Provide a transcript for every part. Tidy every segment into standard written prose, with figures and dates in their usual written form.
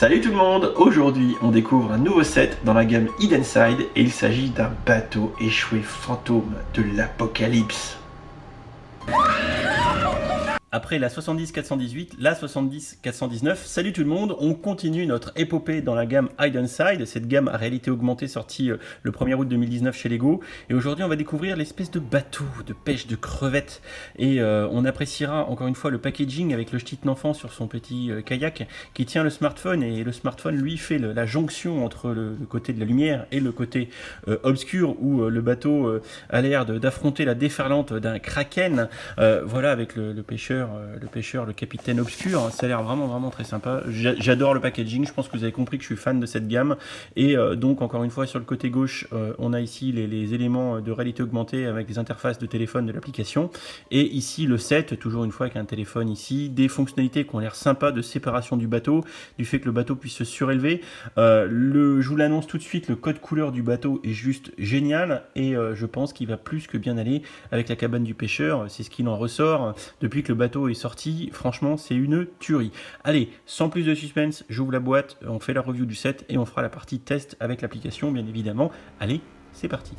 Salut tout le monde, aujourd'hui on découvre un nouveau set dans la gamme Eidenside et il s'agit d'un bateau échoué fantôme de l'apocalypse. Après la 70-418, la 70-419, salut tout le monde, on continue notre épopée dans la gamme Eidenside, cette gamme à réalité augmentée sortie le 1er août 2019 chez Lego. Et aujourd'hui on va découvrir l'espèce de bateau de pêche de crevettes. Et on appréciera encore une fois le packaging avec le petit enfant sur son petit kayak qui tient le smartphone. Et le smartphone lui fait la jonction entre le côté de la lumière et le côté obscur où le bateau a l'air d'affronter la déferlante d'un kraken. Voilà, avec le pêcheur, le capitaine obscur, ça a l'air vraiment très sympa. J'adore le packaging, je pense que vous avez compris que je suis fan de cette gamme. Et donc encore une fois sur le côté gauche, on a ici les éléments de réalité augmentée avec les interfaces de téléphone de l'application. Et ici le set, toujours une fois avec un téléphone ici, des fonctionnalités qui ont l'air sympa de séparation du bateau, du fait que le bateau puisse se surélever. Je vous l'annonce tout de suite, le code couleur du bateau est juste génial et je pense qu'il va plus que bien aller avec la cabane du pêcheur. C'est ce qu'il en ressort depuis que le bateau est sorti. Franchement, c'est une tuerie. Allez, sans plus de suspense, j'ouvre la boîte, on fait la review du set et on fera la partie test avec l'application, bien évidemment. Allez, c'est parti.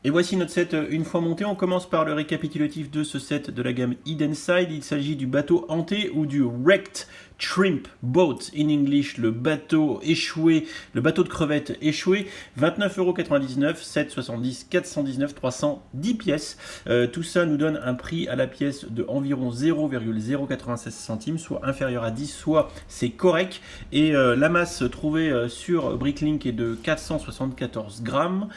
Et voici notre set une fois monté. On commence par le récapitulatif de ce set de la gamme Eidenside. Il s'agit du bateau hanté ou du Wrecked Shrimp Boat in English, le bateau échoué, le bateau de crevettes échoué. 29,99€, 7,70, 419, 310 pièces. Tout ça nous donne un prix à la pièce de environ 0,096 centimes, soit inférieur à 10, soit c'est correct. Et la masse trouvée sur Bricklink est de 474 grammes.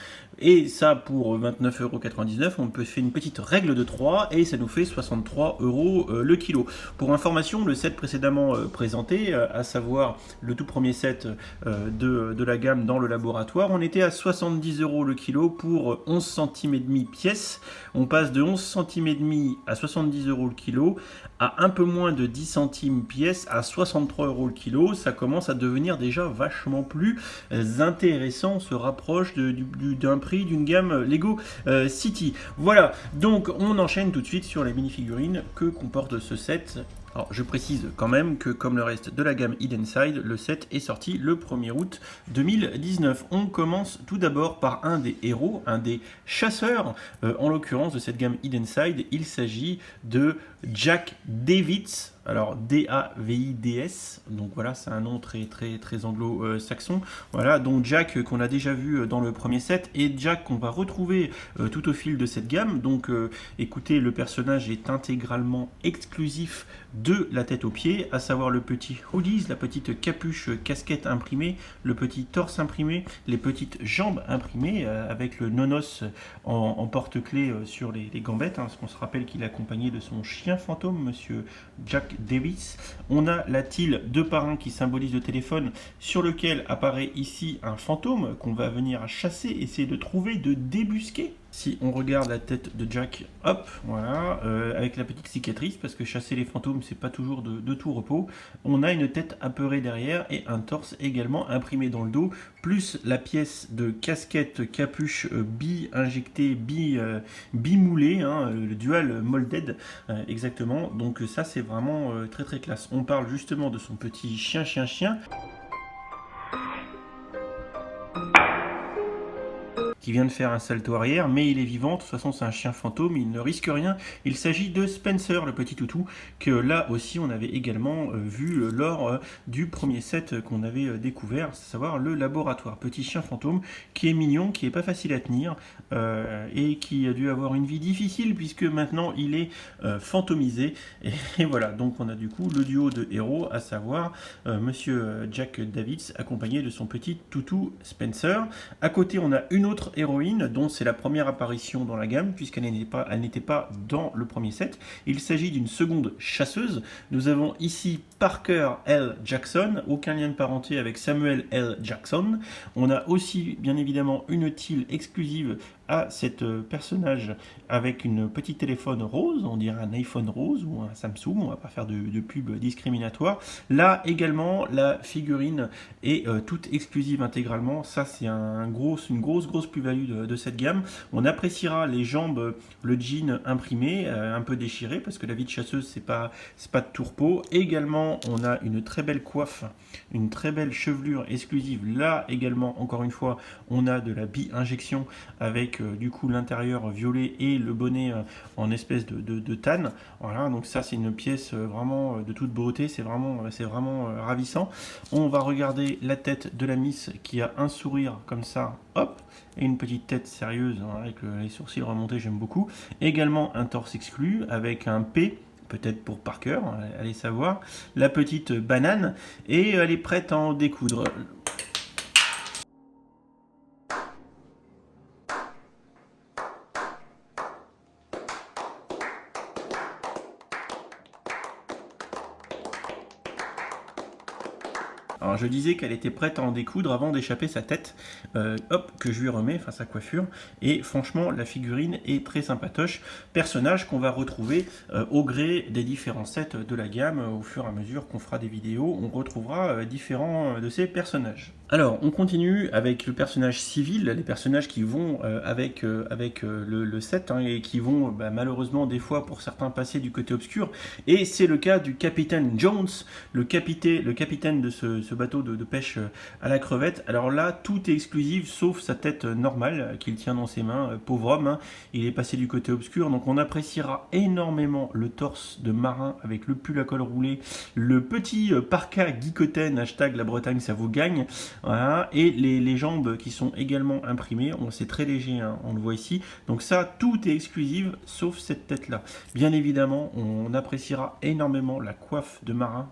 Et ça, pour 29,99€, on peut faire une petite règle de 3 et ça nous fait 63€ le kilo. Pour information, le set précédemment présenté, à savoir le tout premier set de la gamme dans le laboratoire, on était à 70€ le kilo pour 11 centimes et demi pièce. On passe de 11 centimes et demi à 70€ le kilo, à un peu moins de 10 centimes pièce à 63€ le kilo. Ça commence à devenir déjà vachement plus intéressant. On se rapproche d'un prix d'une gamme Lego City. Voilà, donc on enchaîne tout de suite sur les mini-figurines que comporte ce set. Alors, je précise quand même que, comme le reste de la gamme Eidenside, le set est sorti le 1er août 2019. On commence tout d'abord par un des héros, un des chasseurs, en l'occurrence de cette gamme Eidenside. Il s'agit de Jack Davids. Alors D-A-V-I-D-S, donc voilà, c'est un nom très anglo-saxon. Voilà, donc Jack qu'on a déjà vu dans le premier set et Jack qu'on va retrouver tout au fil de cette gamme. Donc écoutez, le personnage est intégralement exclusif de la tête aux pieds, à savoir le petit hoodies, la petite capuche casquette imprimée, le petit torse imprimé, les petites jambes imprimées avec le nonos en porte-clés sur les gambettes, parce qu'on se rappelle qu'il est accompagné de son chien fantôme, monsieur Jack Davis. On a la tile 2x1 qui symbolise le téléphone, sur lequel apparaît ici un fantôme qu'on va venir chasser, essayer de trouver, de débusquer. Si on regarde la tête de Jack, hop, voilà, avec la petite cicatrice, parce que chasser les fantômes, c'est pas toujours de tout repos. On a une tête apeurée derrière et un torse également imprimé dans le dos, plus la pièce de casquette capuche bi-injectée, bi-moulée, hein, le dual molded, exactement. Donc ça, c'est vraiment très classe. On parle justement de son petit chien. Qui vient de faire un salto arrière, mais il est vivant. De toute façon, c'est un chien fantôme, il ne risque rien. Il s'agit de Spencer, le petit toutou, que là aussi on avait également vu lors du premier set qu'on avait découvert, à savoir le laboratoire. Petit chien fantôme qui est mignon, qui est pas facile à tenir et qui a dû avoir une vie difficile puisque maintenant il est fantomisé. Et voilà, donc on a du coup le duo de héros, à savoir monsieur Jack Davids accompagné de son petit toutou Spencer. À côté, on a une autre héroïne dont c'est la première apparition dans la gamme puisqu'elle n'était pas dans le premier set. Il s'agit d'une seconde chasseuse. Nous avons ici Parker L. Jackson, aucun lien de parenté avec Samuel L. Jackson. On a aussi bien évidemment une tile exclusive à cet personnage avec une petite téléphone rose, on dirait un iPhone rose ou un Samsung, on va pas faire de pub discriminatoire. Là également, la figurine est toute exclusive intégralement. Ça, c'est une grosse plus-value de cette gamme. On appréciera les jambes, le jean imprimé, un peu déchiré, parce que la vie de chasseuse, c'est pas de tourpeau. Également, on a une très belle coiffe, une très belle chevelure exclusive. Là également, encore une fois, on a de la bi-injection avec du coup l'intérieur violet et le bonnet en espèce de tanne. Voilà, donc ça c'est une pièce vraiment de toute beauté, c'est vraiment ravissant. On va regarder la tête de la Miss qui a un sourire comme ça, hop, et une petite tête sérieuse hein, avec les sourcils remontés, j'aime beaucoup. Également un torse exclu avec un P, peut-être pour Parker, allez savoir, la petite banane, et elle est prête à en découdre. Alors je disais qu'elle était prête à en découdre avant d'échapper sa tête, hop, que je lui remets, enfin sa coiffure, et franchement la figurine est très sympatoche, personnage qu'on va retrouver au gré des différents sets de la gamme, au fur et à mesure qu'on fera des vidéos, on retrouvera différents de ces personnages. Alors on continue avec le personnage civil, les personnages qui vont avec le set hein, et qui vont malheureusement des fois pour certains passer du côté obscur, et c'est le cas du capitaine Jones, le capitaine de ce bateau de pêche à la crevette. Alors là, tout est exclusif sauf sa tête normale qu'il tient dans ses mains. Pauvre homme, hein, il est passé du côté obscur. Donc on appréciera énormément le torse de marin avec le pull à col roulé, le petit parka Guicoten, hashtag la Bretagne ça vous gagne. Voilà. Et les jambes qui sont également imprimées. C'est très léger, hein, on le voit ici. Donc ça, tout est exclusif sauf cette tête-là. Bien évidemment, on appréciera énormément la coiffe de marin.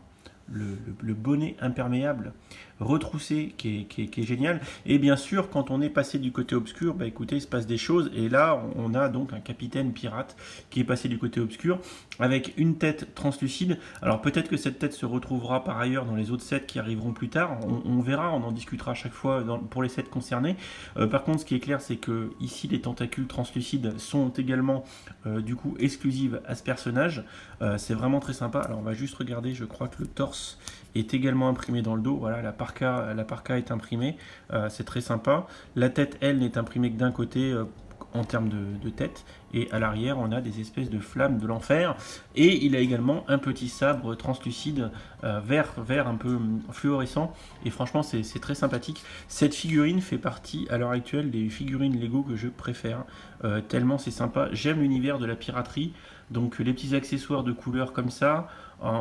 Le bonnet imperméable retroussé qui est génial, et bien sûr quand on est passé du côté obscur, écoutez, il se passe des choses, et là on a donc un capitaine pirate qui est passé du côté obscur avec une tête translucide. Alors peut-être que cette tête se retrouvera par ailleurs dans les autres sets qui arriveront plus tard, on verra, on en discutera à chaque fois pour les sets concernés. Par contre ce qui est clair, c'est que ici les tentacules translucides sont également du coup exclusives à ce personnage. C'est vraiment très sympa. Alors on va juste regarder, je crois que le torse est également imprimé dans le dos. Voilà, la parka est imprimée, c'est très sympa. La tête, elle, n'est imprimée que d'un côté en termes de tête, et à l'arrière on a des espèces de flammes de l'enfer, et il a également un petit sabre translucide vert un peu fluorescent, et franchement c'est très sympathique. Cette figurine fait partie à l'heure actuelle des figurines Lego que je préfère, tellement c'est sympa. J'aime l'univers de la piraterie, donc les petits accessoires de couleurs comme ça,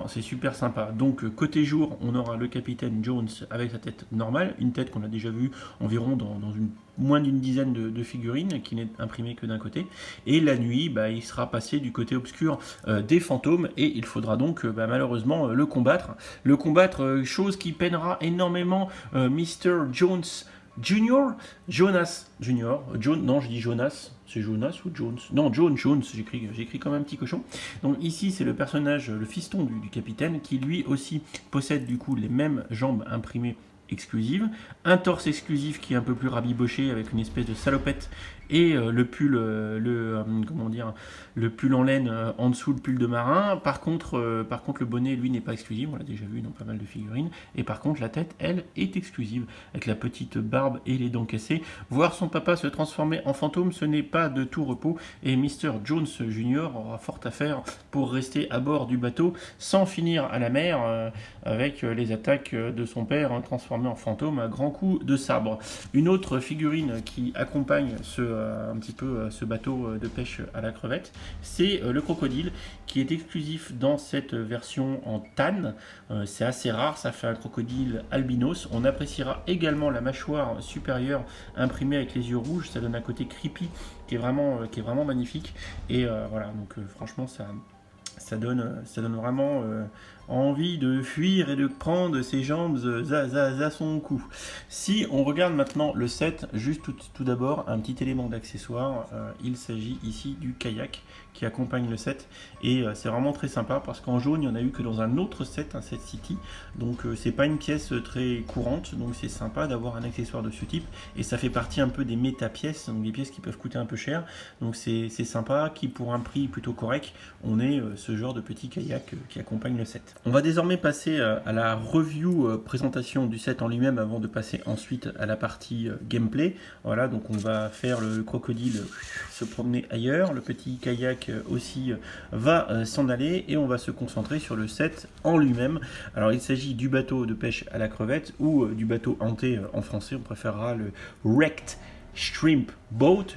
c'est super sympa. Donc côté jour, on aura le capitaine Jones avec sa tête normale, une tête qu'on a déjà vue environ dans moins d'une dizaine de figurines, qui n'est imprimée que d'un côté. Et la nuit, il sera passé du côté obscur des fantômes, et il faudra donc malheureusement le combattre. Chose qui peinera énormément Mr. Jones Junior, Jonas Junior, non je dis Jonas, c'est Jonas ou Jones? Non, Jones, j'écris comme un petit cochon. Donc ici c'est le personnage, le fiston du capitaine, qui lui aussi possède du coup les mêmes jambes imprimées exclusive, un torse exclusif qui est un peu plus rabiboché avec une espèce de salopette, et le pull, le pull en laine en dessous, le pull de marin. Par contre le bonnet lui n'est pas exclusif, on l'a déjà vu dans pas mal de figurines, et par contre la tête elle est exclusive avec la petite barbe et les dents cassées. Voir son papa se transformer en fantôme, ce n'est pas de tout repos, et Mr. Jones Jr. aura fort à faire pour rester à bord du bateau sans finir à la mer avec les attaques de son père transformé en fantôme à grands coups de sabre. Une autre figurine qui accompagne ce bateau de pêche à la crevette, c'est le crocodile, qui est exclusif dans cette version en tanne. C'est assez rare, ça fait un crocodile albinos. On appréciera également la mâchoire supérieure imprimée avec les yeux rouges, ça donne un côté creepy qui est vraiment magnifique. Et voilà, donc franchement Ça donne vraiment envie de fuir et de prendre ses jambes à son cou. Si on regarde maintenant le set, juste tout d'abord, un petit élément d'accessoire, il s'agit ici du kayak qui accompagne le set, et c'est vraiment très sympa parce qu'en jaune il n'y en a eu que dans un autre set, un set City, donc c'est pas une pièce très courante, donc c'est sympa d'avoir un accessoire de ce type, et ça fait partie un peu des méta pièces, donc des pièces qui peuvent coûter un peu cher, donc c'est sympa, qui pour un prix plutôt correct, on est ce genre de petit kayak qui accompagne le set. On va désormais passer à la review présentation du set en lui-même avant de passer ensuite à la partie gameplay. Voilà, donc on va faire le crocodile se promener ailleurs, le petit kayak aussi va s'en aller, et on va se concentrer sur le set en lui-même. Alors il s'agit du bateau de pêche à la crevette, ou du bateau hanté en français, on préférera le Wrecked Shrimp Boat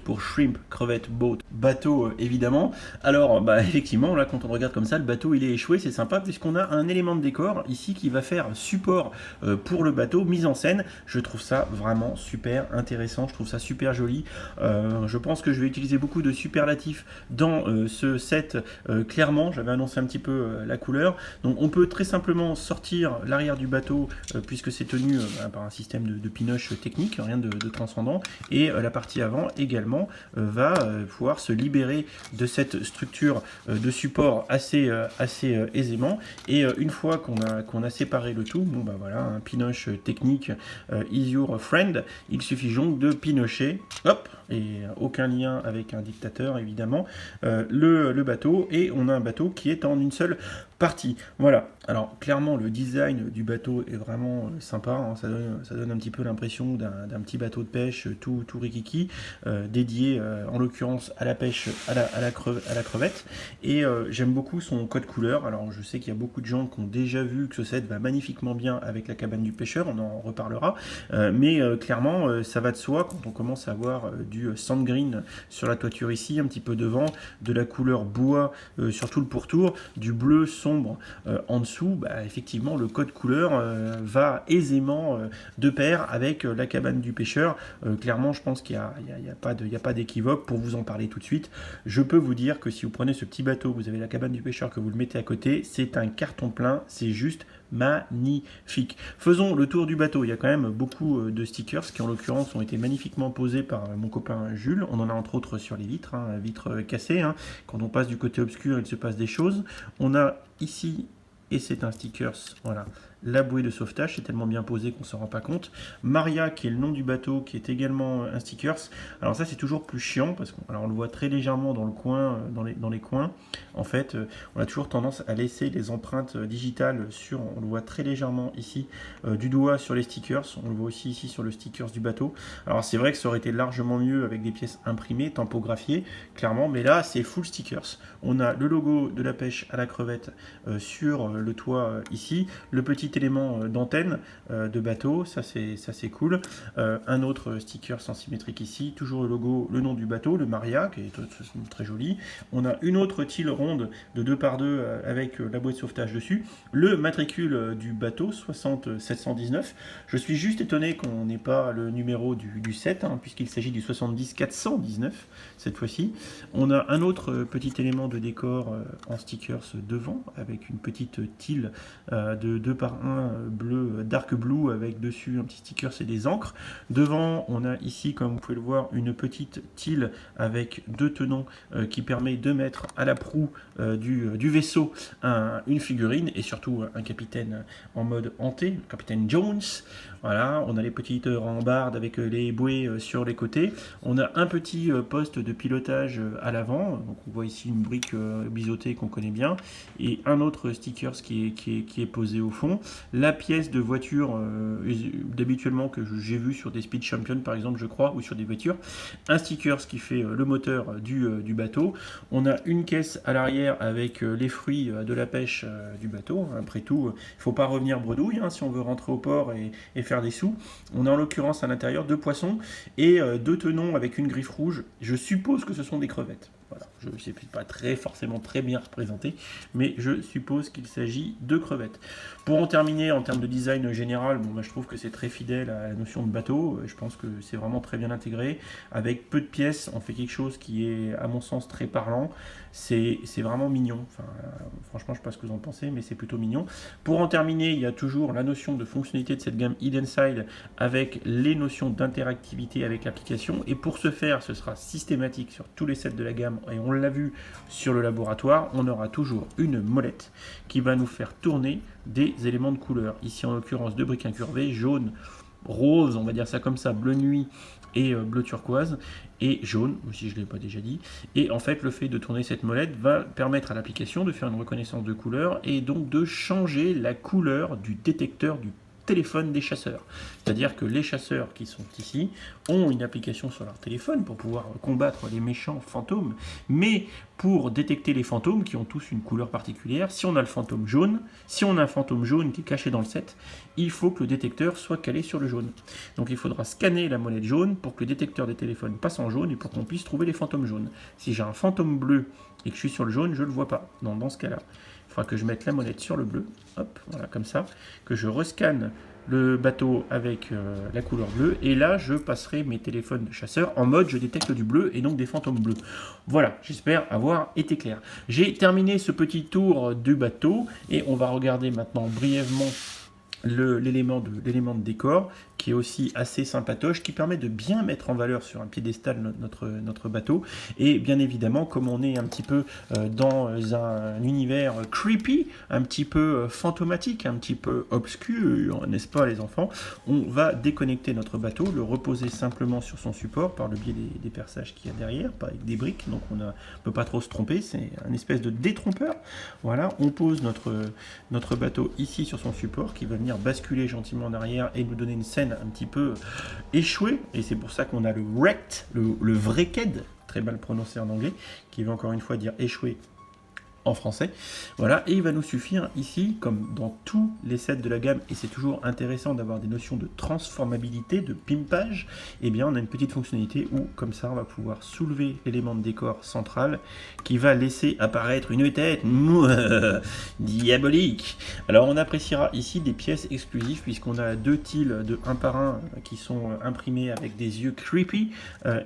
pour shrimp, crevette, boat, bateau évidemment. Alors effectivement, là quand on regarde comme ça, le bateau il est échoué, c'est sympa puisqu'on a un élément de décor ici qui va faire support pour le bateau, mise en scène. Je trouve ça vraiment super intéressant, je trouve ça super joli. Je pense que je vais utiliser beaucoup de superlatifs dans ce set, clairement, j'avais annoncé un petit peu la couleur. Donc on peut très simplement sortir l'arrière du bateau puisque c'est tenu par un système de pinoche technique, rien de transcendant, et la partie avant également va pouvoir se libérer de cette structure de support assez aisément, et une fois qu'on a séparé le tout, bon voilà, un pinoche technique is your friend, il suffit donc de pinocher, hop, et aucun lien avec un dictateur évidemment, le bateau, et on a un bateau qui est en une seule partie. Voilà, alors clairement le design du bateau est vraiment sympa, hein, ça donne un petit peu l'impression d'un petit bateau de pêche tout rikiki, dédié en l'occurrence à la pêche à la crevette, et j'aime beaucoup son code couleur. Alors je sais qu'il y a beaucoup de gens qui ont déjà vu que ce set va magnifiquement bien avec la cabane du pêcheur, on en reparlera, mais clairement ça va de soi quand on commence à avoir du sand green sur la toiture ici, un petit peu devant, de la couleur bois sur tout le pourtour, du bleu sombre en dessous, effectivement le code couleur va aisément de pair avec la cabane du pêcheur. Clairement je pense qu'il n'y a pas d'équivoque. Pour vous en parler tout de suite, je peux vous dire que si vous prenez ce petit bateau, vous avez la cabane du pêcheur, que vous le mettez à côté, c'est un carton plein, c'est juste magnifique. Faisons le tour du bateau. Il y a quand même beaucoup de stickers qui en l'occurrence ont été magnifiquement posés par mon copain Jules. On en a entre autres sur les vitres, vitres cassées. Quand on passe du côté obscur, il se passe des choses. On a ici, et c'est un stickers, voilà, la bouée de sauvetage, c'est tellement bien posé qu'on ne s'en rend pas compte. Maria, qui est le nom du bateau, qui est également un stickers. Alors ça c'est toujours plus chiant parce qu'on le voit très légèrement dans le coin, dans les coins. En fait, on a toujours tendance à laisser les empreintes digitales sur, on le voit très légèrement ici, du doigt sur les stickers. On le voit aussi ici sur le stickers du bateau. Alors c'est vrai que ça aurait été largement mieux avec des pièces imprimées, tampographiées, clairement, mais là c'est full stickers. On a le logo de la pêche à la crevette sur le toit ici, le petit élément d'antenne de bateau, ça c'est cool. Un autre sticker sans symétrique ici, toujours le logo, le nom du bateau, le Maria, qui est très joli. On a une autre tile ronde de 2 par 2 avec la bouée de sauvetage dessus. Le matricule du bateau, 60719. Je suis juste étonné qu'on n'ait pas le numéro du 7, puisqu'il s'agit du 70419 cette fois-ci. On a un autre petit élément de décor en stickers devant, avec une petite tile de 2 par 1 bleu, dark blue, avec dessus un petit sticker, c'est des encres. Devant, on a ici, comme vous pouvez le voir, une petite tile avec 2 tenons qui permet de mettre à la proue du vaisseau une figurine, et surtout un capitaine en mode hanté, le capitaine Jones. Voilà, on a les petites rambardes avec les bouées sur les côtés. On a un petit poste de pilotage à l'avant, donc on voit ici une brique biseautée qu'on connaît bien, et un autre sticker qui est posé au fond. La pièce de voiture d'habituellement que j'ai vu sur des Speed Champions par exemple, je crois, ou sur des voitures. Un sticker qui fait le moteur du bateau. On a une caisse à l'arrière avec les fruits de la pêche du bateau. Après tout, il ne faut pas revenir bredouille si on veut rentrer au port et faire des sous. On a en l'occurrence à l'intérieur 2 poissons et 2 tenons avec une griffe rouge. Je suppose que ce sont des crevettes. Voilà. je ne sais pas forcément très bien représenté, mais je suppose qu'il s'agit de crevettes. Pour en terminer, en termes de design général, bon, bah, je trouve que c'est très fidèle à la notion de bateau. Je pense que c'est vraiment très bien intégré. Avec peu de pièces, on fait quelque chose qui est, à mon sens, très parlant. C'est vraiment mignon. Enfin, franchement, je ne sais pas ce que vous en pensez, mais c'est plutôt mignon. Pour en terminer, il y a toujours la notion de fonctionnalité de cette gamme Hidden-Side avec les notions d'interactivité avec l'application. Et pour ce faire, ce sera systématique sur tous les sets de la gamme. Et on l'a vu sur le laboratoire, on aura toujours une molette qui va nous faire tourner des éléments de couleur. Ici, en l'occurrence, deux briques incurvées, jaune, rose, on va dire ça comme ça, bleu nuit et bleu turquoise, et jaune, si je ne l'ai pas déjà dit. Et en fait, le fait de tourner cette molette va permettre à l'application de faire une reconnaissance de couleur et donc de changer la couleur du détecteur du téléphone des chasseurs. C'est-à-dire que les chasseurs qui sont ici ont une application sur leur téléphone pour pouvoir combattre les méchants fantômes, mais pour détecter les fantômes qui ont tous une couleur particulière, si on a le fantôme jaune, si on a un fantôme jaune qui est caché dans le set, il faut que le détecteur soit calé sur le jaune. Donc il faudra scanner la molette jaune pour que le détecteur des téléphones passe en jaune et pour qu'on puisse trouver les fantômes jaunes. Si j'ai un fantôme bleu et que je suis sur le jaune, je ne le vois pas. Dans ce cas-là, il faudra que je mette la molette sur le bleu, hop, voilà, comme ça, que je rescanne le bateau avec la couleur bleue, et là je passerai mes téléphones de chasseur en mode je détecte du bleu et donc des fantômes bleus. Voilà, j'espère avoir été clair. J'ai terminé ce petit tour du bateau et on va regarder maintenant brièvement l'élément de décor qui est aussi assez sympatoche, qui permet de bien mettre en valeur sur un piédestal notre bateau. Et bien évidemment, comme on est un petit peu dans un univers creepy, un petit peu fantomatique, un petit peu obscur, n'est-ce pas les enfants, on va déconnecter notre bateau, le reposer simplement sur son support par le biais des perçages qu'il y a derrière, pas avec des briques, donc on ne peut pas trop se tromper, c'est un espèce de détrompeur. Voilà, on pose notre bateau ici sur son support qui va venir basculer gentiment en arrière et nous donner une scène un petit peu échouée, et c'est pour ça qu'on a le wrecked, le wrecked, très mal prononcé en anglais, qui veut encore une fois dire échoué en français. Voilà, et il va nous suffire ici, comme dans tous les sets de la gamme, et c'est toujours intéressant d'avoir des notions de transformabilité, de pimpage, et bien on a une petite fonctionnalité où, comme ça, on va pouvoir soulever l'élément de décor central qui va laisser apparaître une tête diabolique. Alors on appréciera ici des pièces exclusives puisqu'on a deux tiles de 1 par 1 qui sont imprimés avec des yeux creepy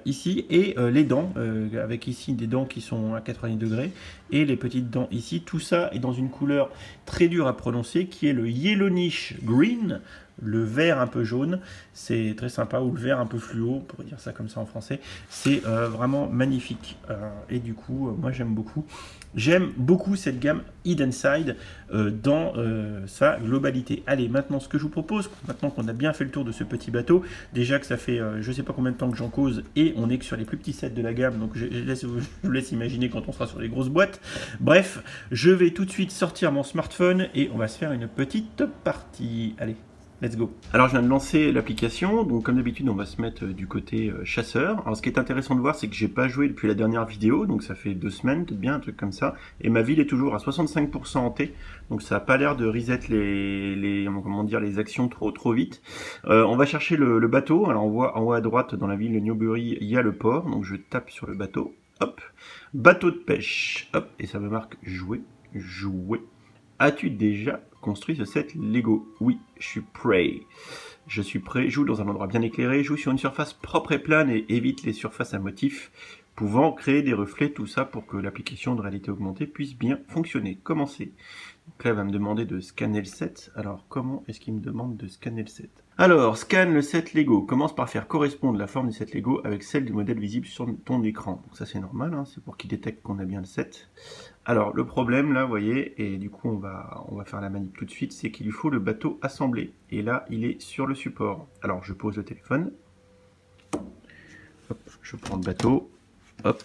ici, et les dents, avec ici des dents qui sont à 90 degrés, et les petites dents ici. Tout ça est dans une couleur très dure à prononcer qui est le yellowish green, le vert un peu jaune, c'est très sympa, ou le vert un peu fluo, on pourrait dire ça comme ça en français. C'est vraiment magnifique, et du coup moi j'aime beaucoup cette gamme Hidden-Side dans sa globalité. Allez, maintenant ce que je vous propose, maintenant qu'on a bien fait le tour de ce petit bateau, déjà que ça fait je sais pas combien de temps que j'en cause, et on est que sur les plus petits sets de la gamme, donc je vous laisse imaginer quand on sera sur les grosses boîtes. Bref, je vais tout de suite sortir mon smartphone et on va se faire une petite partie. Allez, let's go. Alors je viens de lancer l'application, donc comme d'habitude on va se mettre du côté chasseur. Alors ce qui est intéressant de voir, c'est que j'ai pas joué depuis la dernière vidéo, donc ça fait 2 semaines, peut-être bien, un truc comme ça, et ma ville est toujours à 65% hantée, donc ça a pas l'air de reset les actions trop vite. On va chercher le bateau. Alors on voit en haut à droite dans la ville de Newbury, il y a le port, donc je tape sur le bateau, hop, bateau de pêche, hop, et ça me marque jouer. As-tu déjà construit ce set Lego? Oui, je suis prêt. Je suis prêt, joue dans un endroit bien éclairé, joue sur une surface propre et plane et évite les surfaces à motifs pouvant créer des reflets, tout ça pour que l'application de réalité augmentée puisse bien fonctionner. Commencez. Donc là, il va me demander de scanner le set. Alors, comment est-ce qu'il me demande de scanner le set? Alors, scanne le set Lego. Commence par faire correspondre la forme du set Lego avec celle du modèle visible sur ton écran. Donc ça, c'est normal, hein, c'est pour qu'il détecte qu'on a bien le set. Alors, le problème, là, vous voyez, et du coup, on va faire la manip tout de suite, c'est qu'il lui faut le bateau assemblé. Et là, il est sur le support. Alors, je pose le téléphone. Hop, je prends le bateau. Hop,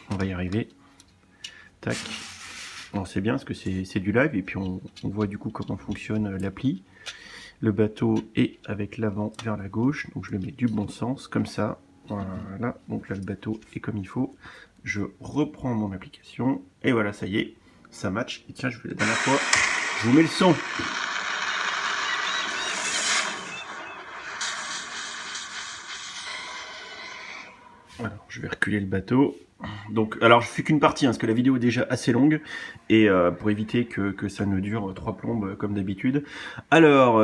on va y arriver. Tac. Bon, c'est bien parce que c'est du live et puis on voit du coup comment fonctionne l'appli. Le bateau est avec l'avant vers la gauche, donc je le mets du bon sens, comme ça. Voilà, donc là le bateau est comme il faut. Je reprends mon application et voilà, ça y est, ça match. Et tiens, je fais la dernière fois, je vous mets le son. Alors, je vais reculer le bateau. Donc, alors je fais qu'une partie, hein, parce que la vidéo est déjà assez longue, et pour éviter que ça ne dure 3 plombes comme d'habitude. Alors,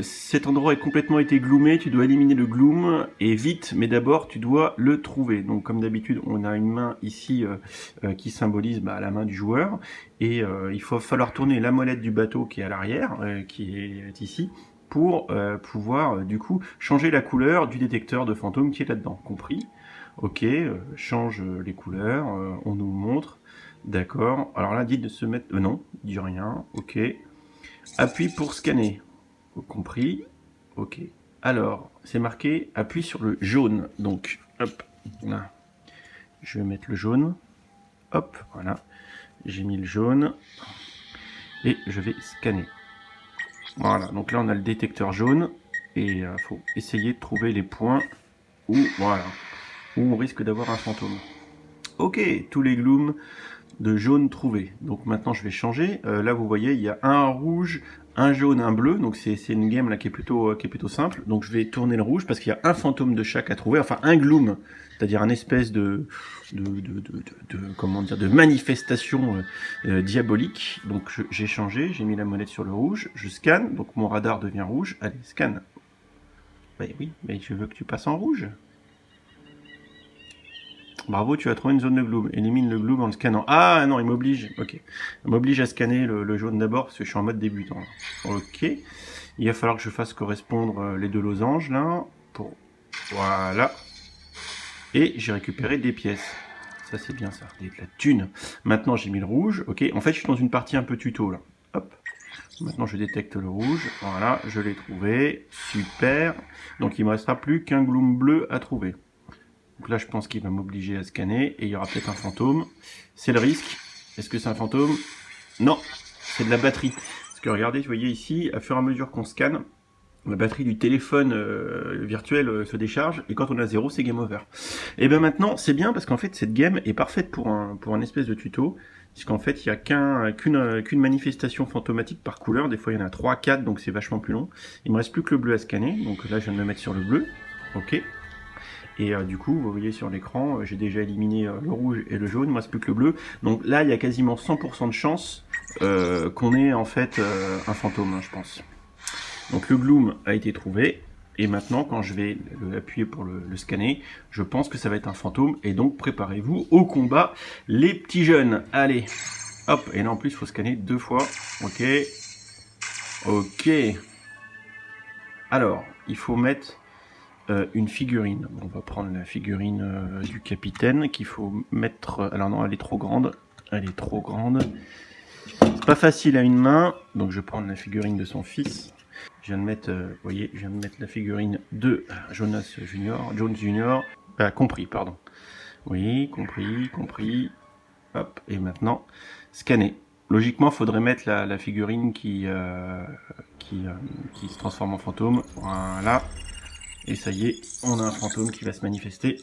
cet endroit est complètement été gloomé, tu dois éliminer le gloom, et vite, mais d'abord tu dois le trouver. Donc comme d'habitude, on a une main ici qui symbolise la main du joueur, et il va falloir tourner la molette du bateau qui est à l'arrière, qui est ici, pour pouvoir du coup changer la couleur du détecteur de fantômes qui est là-dedans, compris? Ok, change les couleurs, on nous montre, d'accord. Alors là, dit de se mettre... non, dit rien, ok. Appuie pour scanner, compris, ok. Alors, c'est marqué, appuie sur le jaune, donc, hop, là. Je vais mettre le jaune, hop, voilà. J'ai mis le jaune, et je vais scanner. Voilà, donc là on a le détecteur jaune, et il faut essayer de trouver les points où, voilà, où on risque d'avoir un fantôme. Ok, tous les glooms de jaune trouvés. Donc maintenant je vais changer. Là vous voyez, il y a un rouge, un jaune, un bleu. Donc c'est une game là qui est plutôt simple. Donc je vais tourner le rouge parce qu'il y a un fantôme de chaque à trouver. Enfin un gloom, c'est-à-dire un espèce comment dire, de manifestation diabolique. Donc j'ai changé, j'ai mis la molette sur le rouge. Je scanne, donc mon radar devient rouge. Allez, scanne. Ben oui, mais je veux que tu passes en rouge. Bravo, tu as trouvé une zone de gloom. Élimine le gloom en le scannant. Ah non, il m'oblige. Ok. Il m'oblige à scanner le jaune d'abord parce que je suis en mode débutant. Ok. Il va falloir que je fasse correspondre les deux losanges là. Pour... Voilà. Et j'ai récupéré des pièces. Ça c'est bien ça. De la thune. Maintenant j'ai mis le rouge. Ok. En fait je suis dans une partie un peu tuto là. Hop. Maintenant je détecte le rouge. Voilà. Je l'ai trouvé. Super. Donc il ne me restera plus qu'un gloom bleu à trouver. Donc là, je pense qu'il va m'obliger à scanner et il y aura peut-être un fantôme. C'est le risque. Est-ce que c'est un fantôme? Non, c'est de la batterie. Parce que regardez, vous voyez ici, à fur et à mesure qu'on scanne, la batterie du téléphone virtuel se décharge et quand on a 0, c'est game over. Et bien maintenant, c'est bien parce qu'en fait, cette game est parfaite pour un espèce de tuto. Puisqu'en fait, il n'y a qu'une manifestation fantomatique par couleur. Des fois, il y en a 3, 4, donc c'est vachement plus long. Il me reste plus que le bleu à scanner. Donc là, je viens de me mettre sur le bleu. Ok. Et du coup, vous voyez sur l'écran, j'ai déjà éliminé le rouge et le jaune, moi c'est plus que le bleu. Donc là, il y a quasiment 100% de chance qu'on ait en fait un fantôme, hein, je pense. Donc le gloom a été trouvé. Et maintenant, quand je vais appuyer pour le scanner, je pense que ça va être un fantôme. Et donc, préparez-vous au combat, les petits jeunes. Allez, hop. Et là, en plus, il faut scanner 2 fois. Ok. Ok. Alors, il faut mettre... une figurine. On va prendre la figurine du capitaine qu'il faut mettre... Alors non, elle est trop grande. Elle est trop grande. C'est pas facile à une main. Donc je vais prendre la figurine de son fils. Je viens de mettre, vous voyez, je viens de mettre la figurine de Jonas Junior. Jones Junior. Compris, pardon. Oui, compris. Hop, et maintenant, scanner. Logiquement, il faudrait mettre la figurine qui se transforme en fantôme. Voilà. Et ça y est, on a un fantôme qui va se manifester.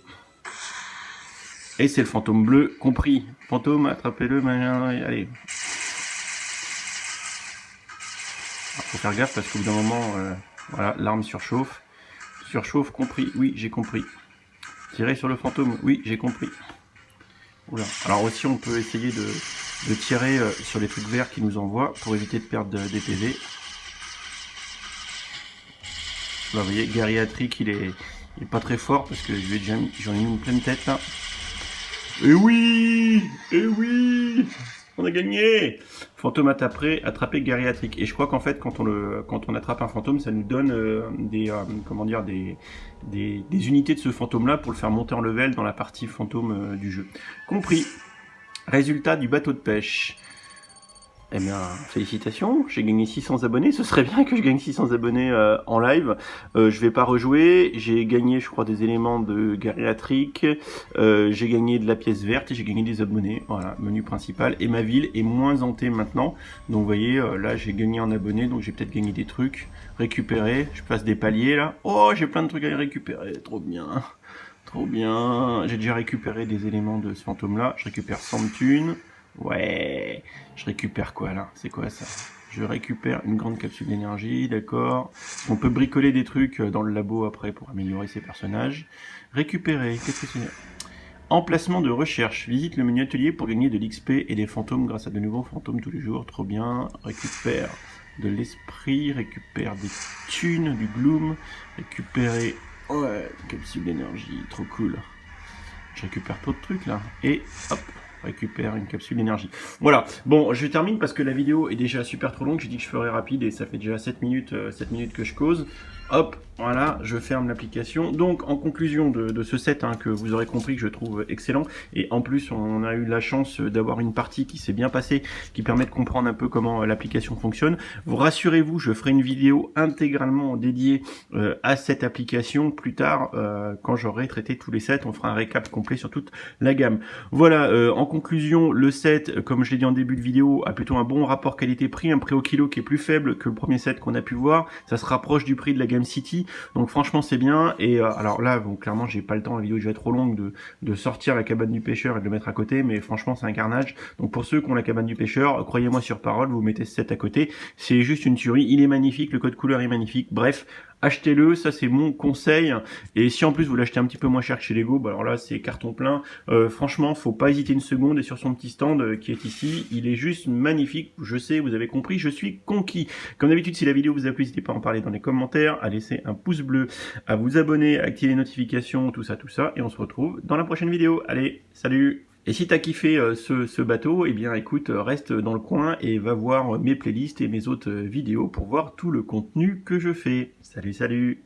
Et c'est le fantôme bleu, compris. Fantôme, attrapez-le, allez. Alors, faut faire gaffe parce qu'au bout d'un moment, voilà, l'arme surchauffe. Surchauffe, compris, oui, j'ai compris. Tirer sur le fantôme, oui, j'ai compris. Oula. Alors aussi, on peut essayer de tirer sur les trucs verts qui nous envoient pour éviter de perdre des PV. Là, vous voyez, Geriatric, il est pas très fort parce que j'en ai mis une pleine tête là. Et oui, on a gagné. Fantôme attrapé Geriatric. Et je crois qu'en fait, quand on attrape un fantôme, ça nous donne des unités de ce fantôme-là pour le faire monter en level dans la partie fantôme du jeu. Compris. Résultat du bateau de pêche. Eh bien, félicitations, j'ai gagné 600 abonnés, ce serait bien que je gagne 600 abonnés en live. Je vais pas rejouer, j'ai gagné je crois des éléments de gériatrique, j'ai gagné de la pièce verte et j'ai gagné des abonnés, voilà, menu principal. Et ma ville est moins hantée maintenant, donc vous voyez, là j'ai gagné en abonnés, donc j'ai peut-être gagné des trucs, récupérer, je passe des paliers là. Oh, j'ai plein de trucs à récupérer, trop bien. Trop bien, j'ai déjà récupéré des éléments de ce fantôme là, je récupère 100 de thunes. Ouais, je récupère quoi là? C'est quoi ça? Je récupère une grande capsule d'énergie, d'accord. On peut bricoler des trucs dans le labo après pour améliorer ses personnages. Récupérer, qu'est-ce que c'est? Emplacement de recherche. Visite le menu atelier pour gagner de l'XP et des fantômes grâce à de nouveaux fantômes tous les jours. Trop bien. Récupère de l'esprit, récupère des thunes, du gloom, récupérer... Ouais, capsule d'énergie, trop cool. Je récupère trop de trucs là. Et hop, récupère une capsule d'énergie. Voilà, bon, je termine parce que la vidéo est déjà super trop longue. J'ai dit que je ferais rapide et ça fait déjà 7 minutes que je cause. Hop, voilà, je ferme l'application. Donc, en conclusion de ce set, hein, que vous aurez compris que je trouve excellent, et en plus, on a eu la chance d'avoir une partie qui s'est bien passée, qui permet de comprendre un peu comment l'application fonctionne. Vous rassurez-vous, je ferai une vidéo intégralement dédiée à cette application plus tard, quand j'aurai traité tous les sets. On fera un récap complet sur toute la gamme. Voilà, en conclusion, le set, comme je l'ai dit en début de vidéo, a plutôt un bon rapport qualité-prix, un prix au kilo qui est plus faible que le premier set qu'on a pu voir. Ça se rapproche du prix de la gamme City, donc franchement c'est bien. Et alors là, bon, clairement j'ai pas le temps, la vidéo est déjà trop longue de sortir la cabane du pêcheur et de le mettre à côté, mais franchement c'est un carnage. Donc pour ceux qui ont la cabane du pêcheur, croyez-moi sur parole, vous mettez ce set à côté, c'est juste une tuerie. Il est magnifique, le code couleur est magnifique, bref, achetez-le, ça c'est mon conseil. Et si en plus vous l'achetez un petit peu moins cher que chez Lego, bah alors là c'est carton plein. Franchement, faut pas hésiter une seconde. Et sur son petit stand qui est ici, il est juste magnifique. Je sais, vous avez compris, je suis conquis. Comme d'habitude, si la vidéo vous a plu, n'hésitez pas à en parler dans les commentaires, à laisser un pouce bleu, à vous abonner, à activer les notifications, tout ça. Et on se retrouve dans la prochaine vidéo. Allez, salut! Et si t'as kiffé ce bateau, eh bien écoute, reste dans le coin et va voir mes playlists et mes autres vidéos pour voir tout le contenu que je fais. Salut, salut!